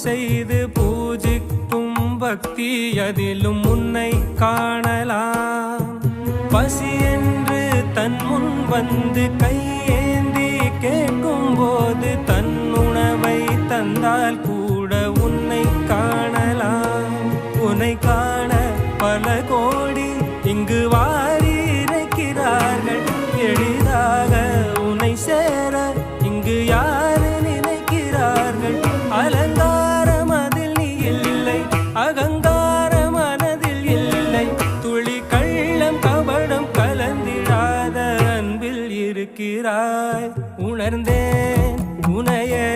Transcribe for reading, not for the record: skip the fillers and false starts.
செய்து பூஜிக்கும் பக்தி அதிலும் உன்னை காணலாம். பசி என்று தன் முன் வந்து கையேந்தி கேட்கும் போது தன் உணவை தந்தால் கூட உன்னை காணலாம். உன்னை காண பல கோடி இங்கு வாரி இறைக்கிறார்கள். எளிதாக உன்னை சேர இங்கு யாரு நினைக்கிறார்கள். அலங்காரம் அதில் நீ இல்லை, அகங்கார மனதில் இல்லை. துளி கள்ளம் கபடம் கலந்திடாத அன்பில் இருக்கிறாய். உணர்ந்தேன் உனையே